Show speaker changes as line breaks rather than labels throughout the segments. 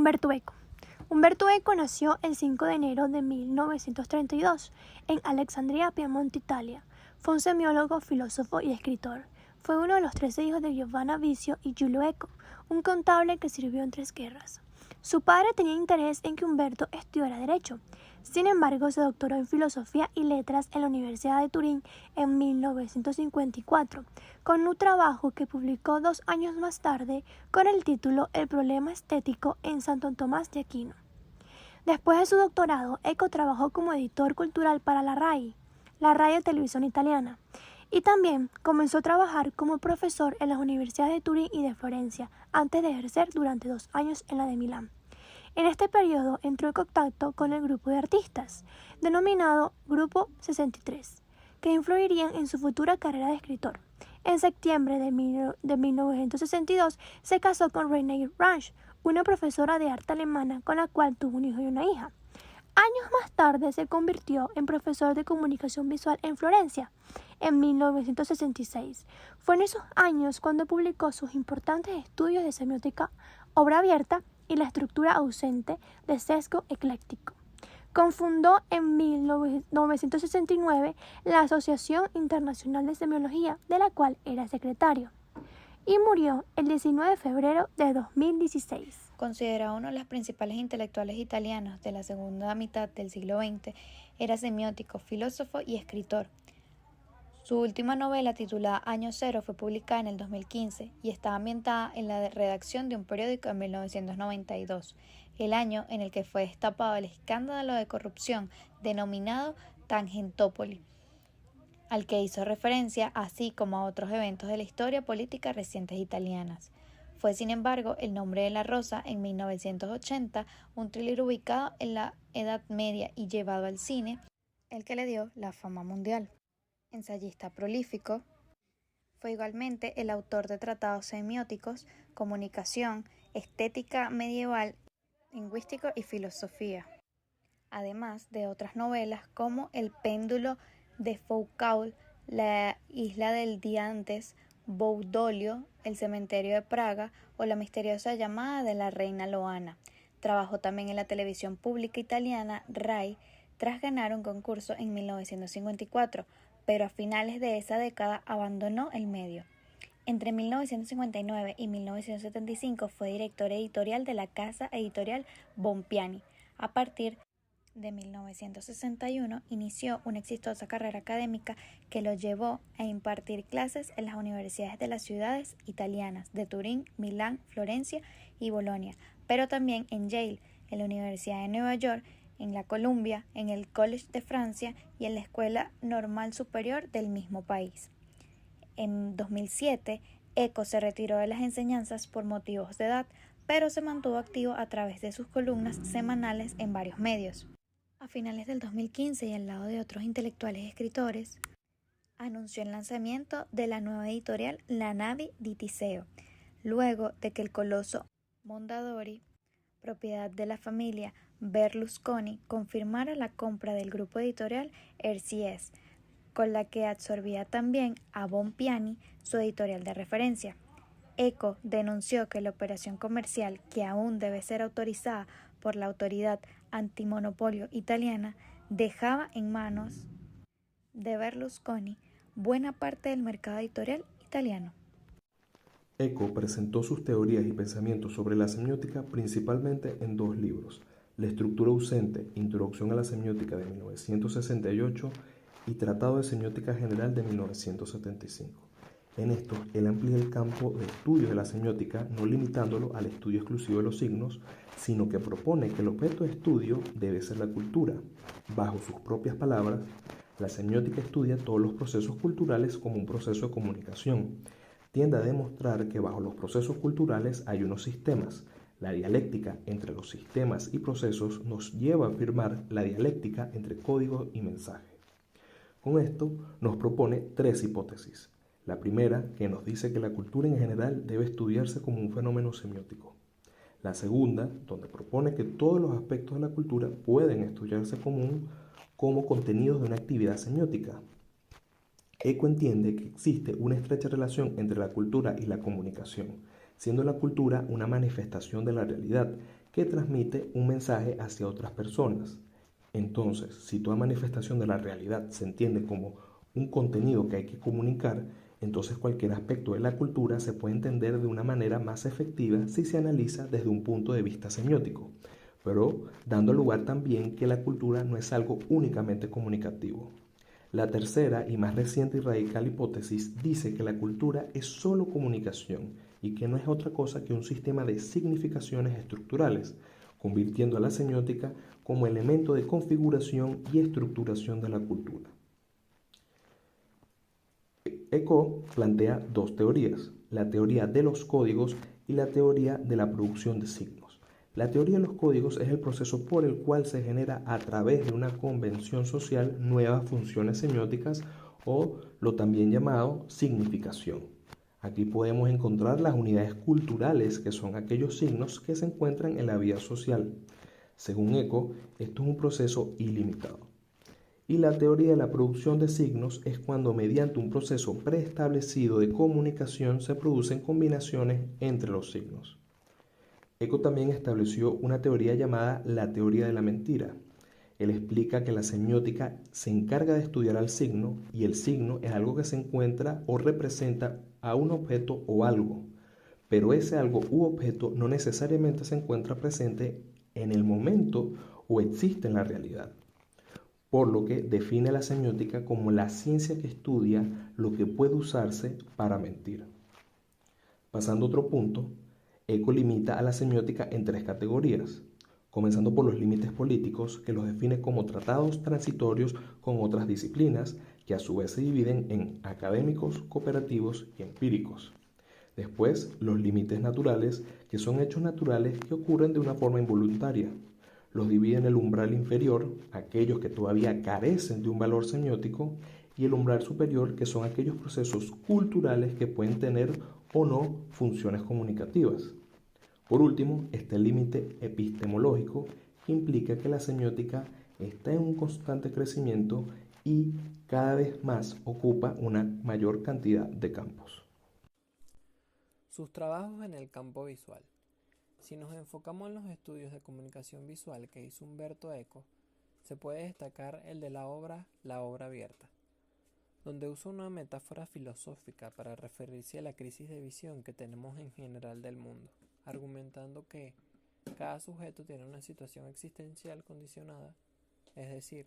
Umberto Eco. Umberto Eco nació el 5 de enero de 1932 en Alexandria, Piamonte, Italia. Fue un semiólogo, filósofo y escritor. Fue uno de los 13 hijos de Giovanna Vicio y Giulio Eco, un contable que sirvió en 3 guerras. Su padre tenía interés en que Umberto estudiara Derecho. Sin embargo, se doctoró en Filosofía y Letras en la Universidad de Turín en 1954, con un trabajo que publicó 2 años más tarde con el título El problema estético en Santo Tomás de Aquino. Después de su doctorado, Eco trabajó como editor cultural para la RAI, la radio y televisión italiana, y también comenzó a trabajar como profesor en las universidades de Turín y de Florencia, antes de ejercer durante 2 años en la de Milán. En este periodo entró en contacto con el grupo de artistas, denominado Grupo 63, que influirían en su futura carrera de escritor. En septiembre de 1962 se casó con Renée Ranch, una profesora de arte alemana con la cual tuvo un hijo y una hija. Años más tarde se convirtió en profesor de comunicación visual en Florencia, en 1966. Fue en esos años cuando publicó sus importantes estudios de semiótica, obra abierta y la estructura ausente de sesgo ecléctico. Confundó en 1969 la Asociación Internacional de Semiología, de la cual era secretario, y murió el 19 de febrero de 2016.
Considerado uno de los principales intelectuales italianos de la segunda mitad del siglo XX, era semiótico, filósofo y escritor. Su última novela, titulada Año Cero, fue publicada en el 2015 y está ambientada en la redacción de un periódico en 1992, el año en el que fue destapado el escándalo de corrupción denominado Tangentopoli, al que hizo referencia, así como a otros eventos de la historia política recientes italianas. Fue, sin embargo, El nombre de la rosa, en 1980, un thriller ubicado en la Edad Media y llevado al cine, el que le dio la fama mundial. Ensayista prolífico, fue igualmente el autor de tratados semióticos, comunicación, estética medieval, lingüístico y filosofía, además de otras novelas como El péndulo de Foucault, La isla del día antes, Baudolio, El cementerio de Praga o La misteriosa llamada de la reina Loana. Trabajó también en la televisión pública italiana RAI tras ganar un concurso en 1954, pero a finales de esa década abandonó el medio. Entre 1959 y 1975 fue director editorial de la casa editorial Bompiani. A partir de 1961 inició una exitosa carrera académica que lo llevó a impartir clases en las universidades de las ciudades italianas de Turín, Milán, Florencia y Bolonia, pero también en Yale, en la Universidad de Nueva York, en la Columbia, en el College de Francia y en la Escuela Normal Superior del mismo país. En 2007, Eco se retiró de las enseñanzas por motivos de edad, pero se mantuvo activo a través de sus columnas semanales en varios medios. A finales del 2015 y al lado de otros intelectuales y escritores, anunció el lanzamiento de la nueva editorial La Navi di Tiseo, luego de que el coloso Mondadori, propiedad de la familia Berlusconi, confirmara la compra del grupo editorial RCS, con la que absorbía también a Bompiani, su editorial de referencia. Eco denunció que la operación comercial, que aún debe ser autorizada por la autoridad antimonopolio italiana, dejaba en manos de Berlusconi buena parte del mercado editorial italiano.
Eco presentó sus teorías y pensamientos sobre la semiótica principalmente en 2 libros: La estructura ausente, Introducción a la semiótica, de 1968, y Tratado de Semiótica General, de 1975. En esto, él amplía el campo de estudio de la semiótica, no limitándolo al estudio exclusivo de los signos, sino que propone que el objeto de estudio debe ser la cultura. Bajo sus propias palabras, la semiótica estudia todos los procesos culturales como un proceso de comunicación. Tiende a demostrar que bajo los procesos culturales hay unos sistemas. La dialéctica entre los sistemas y procesos nos lleva a afirmar la dialéctica entre código y mensaje. Con esto nos propone 3 hipótesis. La primera, que nos dice que la cultura en general debe estudiarse como un fenómeno semiótico. La segunda, donde propone que todos los aspectos de la cultura pueden estudiarse como contenidos de una actividad semiótica. Eco entiende que existe una estrecha relación entre la cultura y la comunicación, siendo la cultura una manifestación de la realidad que transmite un mensaje hacia otras personas. Entonces, si toda manifestación de la realidad se entiende como un contenido que hay que comunicar, entonces cualquier aspecto de la cultura se puede entender de una manera más efectiva si se analiza desde un punto de vista semiótico, pero dando lugar también que la cultura no es algo únicamente comunicativo. La tercera y más reciente y radical hipótesis dice que la cultura es solo comunicación y que no es otra cosa que un sistema de significaciones estructurales, convirtiendo a la semiótica como elemento de configuración y estructuración de la cultura. Eco plantea dos teorías, la teoría de los códigos y la teoría de la producción de signos. La teoría de los códigos es el proceso por el cual se genera a través de una convención social nuevas funciones semióticas o lo también llamado significación. Aquí podemos encontrar las unidades culturales, que son aquellos signos que se encuentran en la vida social. Según Eco, esto es un proceso ilimitado. Y la teoría de la producción de signos es cuando mediante un proceso preestablecido de comunicación se producen combinaciones entre los signos. Eco también estableció una teoría llamada la teoría de la mentira. Él explica que la semiótica se encarga de estudiar al signo y el signo es algo que se encuentra o representa a un objeto o algo, pero ese algo u objeto no necesariamente se encuentra presente en el momento o existe en la realidad, por lo que define la semiótica como la ciencia que estudia lo que puede usarse para mentir. Pasando a otro punto, Eco limita a la semiótica en tres categorías, comenzando por los límites políticos, que los define como tratados transitorios con otras disciplinas, que a su vez se dividen en académicos, cooperativos y empíricos. Después, los límites naturales, que son hechos naturales que ocurren de una forma involuntaria. Los divide en el umbral inferior, aquellos que todavía carecen de un valor semiótico, y el umbral superior, que son aquellos procesos culturales que pueden tener o no funciones comunicativas. Por último, está el límite epistemológico, que implica que la semiótica está en un constante crecimiento y cada vez más ocupa una mayor cantidad de campos.
Sus trabajos en el campo visual. Si nos enfocamos en los estudios de comunicación visual que hizo Umberto Eco, se puede destacar el de la obra La obra abierta, donde usa una metáfora filosófica para referirse a la crisis de visión que tenemos en general del mundo, argumentando que cada sujeto tiene una situación existencial condicionada, es decir,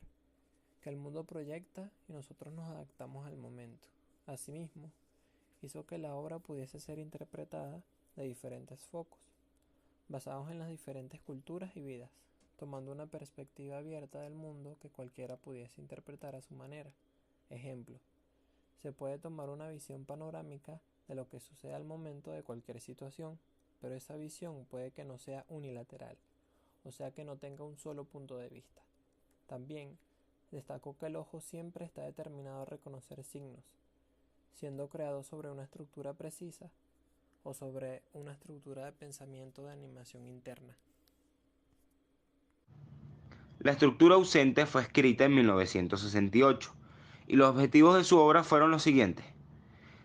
que el mundo proyecta y nosotros nos adaptamos al momento. Asimismo, hizo que la obra pudiese ser interpretada de diferentes focos, basados en las diferentes culturas y vidas, tomando una perspectiva abierta del mundo que cualquiera pudiese interpretar a su manera. Ejemplo, se puede tomar una visión panorámica de lo que sucede al momento de cualquier situación, pero esa visión puede que no sea unilateral, o sea que no tenga un solo punto de vista. También destacó que el ojo siempre está determinado a reconocer signos, siendo creado sobre una estructura precisa o sobre una estructura de pensamiento de animación interna.
La estructura ausente fue escrita en 1968 y los objetivos de su obra fueron los siguientes: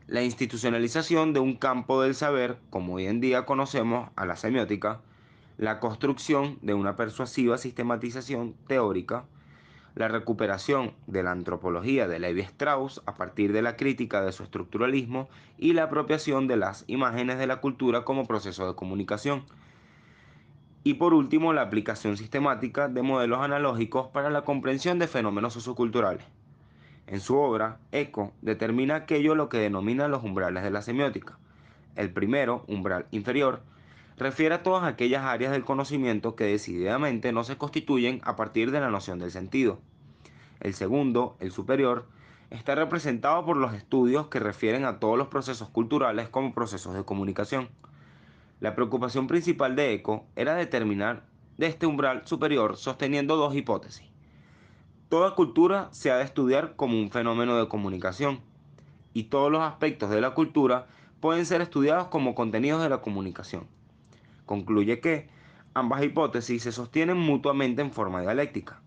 la institucionalización de un campo del saber, como hoy en día conocemos a la semiótica, la construcción de una persuasiva sistematización teórica, la recuperación de la antropología de Levi-Strauss a partir de la crítica de su estructuralismo y la apropiación de las imágenes de la cultura como proceso de comunicación. Y por último, la aplicación sistemática de modelos analógicos para la comprensión de fenómenos socioculturales. En su obra, Eco determina aquello lo que denomina los umbrales de la semiótica. El primero, umbral inferior, refiere a todas aquellas áreas del conocimiento que decididamente no se constituyen a partir de la noción del sentido. El segundo, el superior, está representado por los estudios que refieren a todos los procesos culturales como procesos de comunicación. La preocupación principal de Eco era determinar de este umbral superior sosteniendo dos hipótesis. Toda cultura se ha de estudiar como un fenómeno de comunicación, y todos los aspectos de la cultura pueden ser estudiados como contenidos de la comunicación. Concluye que ambas hipótesis se sostienen mutuamente en forma dialéctica.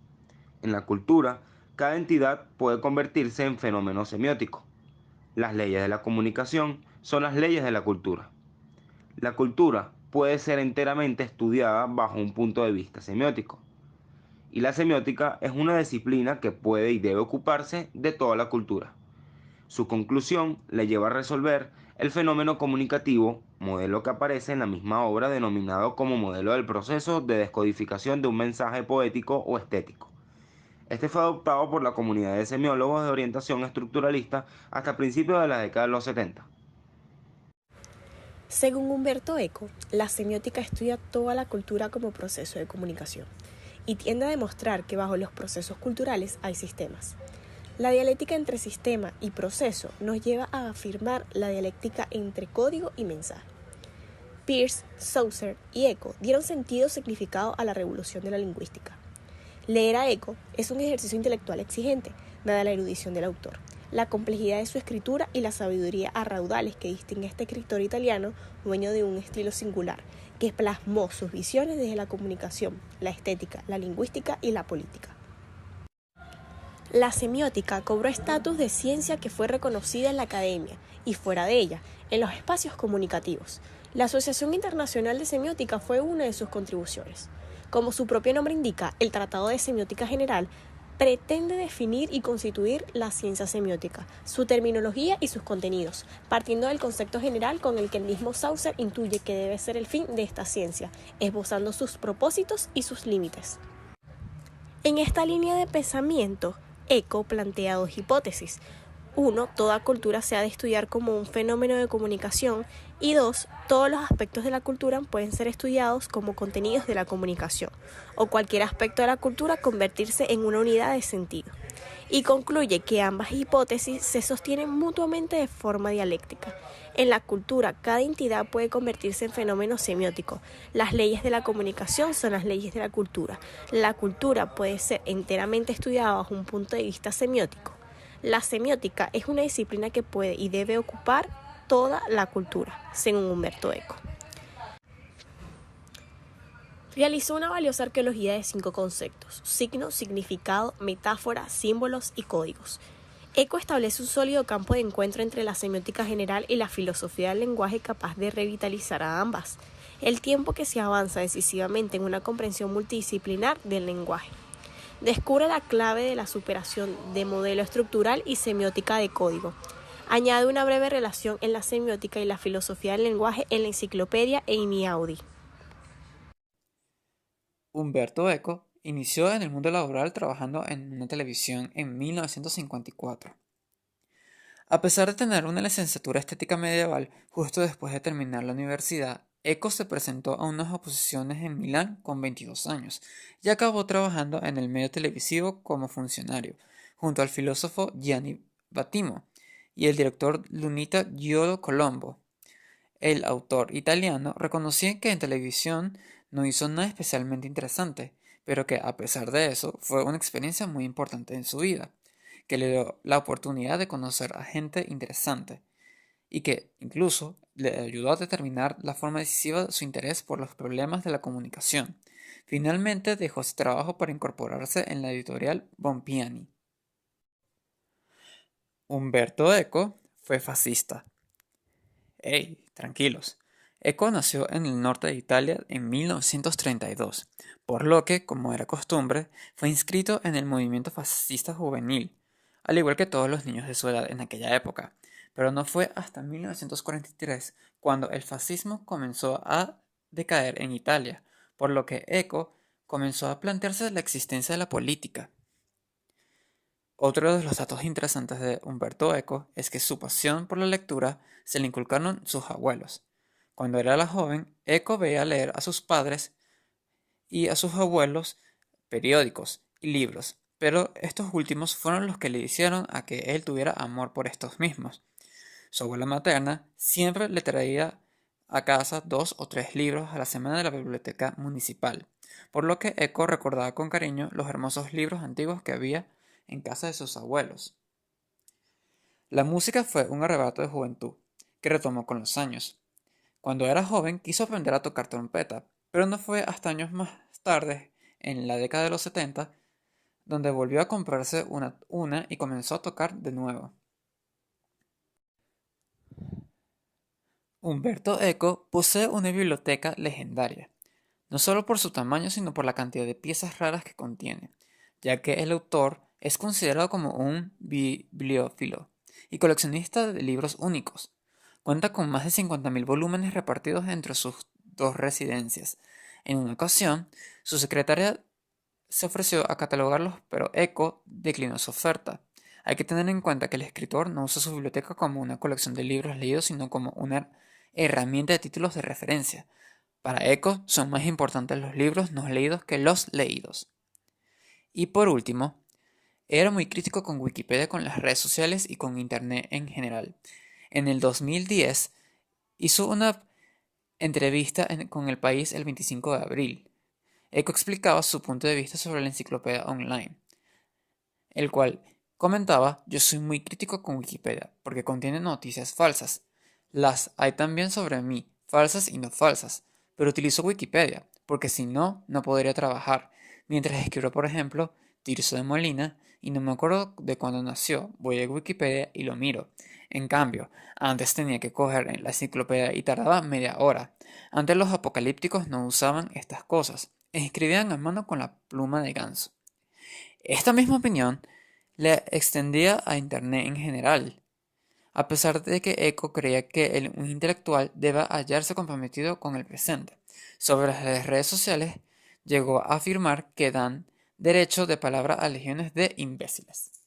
En la cultura, cada entidad puede convertirse en fenómeno semiótico. Las leyes de la comunicación son las leyes de la cultura. La cultura, puede ser enteramente estudiada bajo un punto de vista semiótico. Y la semiótica es una disciplina que puede y debe ocuparse de toda la cultura. Su conclusión le lleva a resolver el fenómeno comunicativo, modelo que aparece en la misma obra denominado como modelo del proceso de descodificación de un mensaje poético o estético. Este fue adoptado por la comunidad de semiólogos de orientación estructuralista hasta principios de la década de los 70.
Según Umberto Eco, la semiótica estudia toda la cultura como proceso de comunicación y tiende a demostrar que bajo los procesos culturales hay sistemas. La dialéctica entre sistema y proceso nos lleva a afirmar la dialéctica entre código y mensaje. Peirce, Saussure y Eco dieron sentido y significado a la revolución de la lingüística. Leer a Eco es un ejercicio intelectual exigente, dada la erudición del autor, la complejidad de su escritura y la sabiduría a raudales que distingue a este escritor italiano, dueño de un estilo singular, que plasmó sus visiones desde la comunicación, la estética, la lingüística y la política. La semiótica cobró estatus de ciencia que fue reconocida en la academia y fuera de ella, en los espacios comunicativos. La Asociación Internacional de Semiótica fue una de sus contribuciones. Como su propio nombre indica, el Tratado de Semiótica General pretende definir y constituir la ciencia semiótica, su terminología y sus contenidos, partiendo del concepto general con el que el mismo Saussure intuye que debe ser el fin de esta ciencia, esbozando sus propósitos y sus límites. En esta línea de pensamiento, Eco plantea dos hipótesis. 1. Toda cultura se ha de estudiar como un fenómeno de comunicación y 2. Todos los aspectos de la cultura pueden ser estudiados como contenidos de la comunicación o cualquier aspecto de la cultura convertirse en una unidad de sentido. Y concluye que ambas hipótesis se sostienen mutuamente de forma dialéctica. En la cultura, cada entidad puede convertirse en fenómeno semiótico. Las leyes de la comunicación son las leyes de la cultura. La cultura puede ser enteramente estudiada bajo un punto de vista semiótico. La semiótica es una disciplina que puede y debe ocupar toda la cultura, según Umberto Eco. Realizó una valiosa arqueología de 5 conceptos: signo, significado, metáfora, símbolos y códigos. Eco establece un sólido campo de encuentro entre la semiótica general y la filosofía del lenguaje capaz de revitalizar a ambas, el tiempo que se avanza decisivamente en una comprensión multidisciplinar del lenguaje. Descubre la clave de la superación de modelo estructural y semiótica de código. Añade una breve relación en la semiótica y la filosofía del lenguaje en la enciclopedia Einiaudi.
Umberto Eco inició en el mundo laboral trabajando en una televisión en 1954. A pesar de tener una licenciatura estética medieval, justo después de terminar la universidad, Eco se presentó a unas oposiciones en Milán con 22 años y acabó trabajando en el medio televisivo como funcionario, junto al filósofo Gianni Vattimo y el director lunita Giulio Colombo. El autor italiano reconocía que en televisión no hizo nada especialmente interesante, pero que a pesar de eso fue una experiencia muy importante en su vida, que le dio la oportunidad de conocer a gente interesante y que incluso le ayudó a determinar la forma decisiva de su interés por los problemas de la comunicación. Finalmente dejó ese trabajo para incorporarse en la editorial Bompiani. Umberto Eco fue fascista. ¡Ey, tranquilos! Eco nació en el norte de Italia en 1932, por lo que, como era costumbre, fue inscrito en el movimiento fascista juvenil, al igual que todos los niños de su edad en aquella época. Pero no fue hasta 1943 cuando el fascismo comenzó a decaer en Italia, por lo que Eco comenzó a plantearse la existencia de la política. Otro de los datos interesantes de Umberto Eco es que su pasión por la lectura se le inculcaron sus abuelos. Cuando era joven, Eco veía leer a sus padres y a sus abuelos periódicos y libros, pero estos últimos fueron los que le hicieron a que él tuviera amor por estos mismos. Su abuela materna siempre le traía a casa 2 o 3 libros a la semana de la biblioteca municipal, por lo que Eco recordaba con cariño los hermosos libros antiguos que había en casa de sus abuelos. La música fue un arrebato de juventud que retomó con los años. Cuando era joven quiso aprender a tocar trompeta, pero no fue hasta años más tarde, en la década de los 70, donde volvió a comprarse una y comenzó a tocar de nuevo. Umberto Eco posee una biblioteca legendaria, no solo por su tamaño, sino por la cantidad de piezas raras que contiene, ya que el autor es considerado como un bibliófilo y coleccionista de libros únicos. Cuenta con más de 50.000 volúmenes repartidos entre sus dos residencias. En una ocasión, su secretaria se ofreció a catalogarlos, pero Eco declinó su oferta. Hay que tener en cuenta que el escritor no usa su biblioteca como una colección de libros leídos, sino como una herramienta de títulos de referencia. Para Eco son más importantes los libros no leídos que los leídos. Y por último, era muy crítico con Wikipedia, con las redes sociales y con Internet en general. En el 2010 hizo una entrevista con El País el 25 de abril. Eco explicaba su punto de vista sobre la enciclopedia online, el cual comentaba: yo soy muy crítico con Wikipedia porque contiene noticias falsas. Las hay también sobre mí, falsas y no falsas, pero utilizo Wikipedia porque si no, no podría trabajar. Mientras escribo, por ejemplo, Tirso de Molina y no me acuerdo de cuándo nació, voy a Wikipedia y lo miro. En cambio, antes tenía que coger la enciclopedia y tardaba media hora. Antes los apocalípticos no usaban estas cosas, escribían a mano con la pluma de ganso. Esta misma opinión le extendía a Internet en general, a pesar de que Eco creía que un intelectual debe hallarse comprometido con el presente. Sobre las redes sociales, llegó a afirmar que dan derecho de palabra a legiones de imbéciles.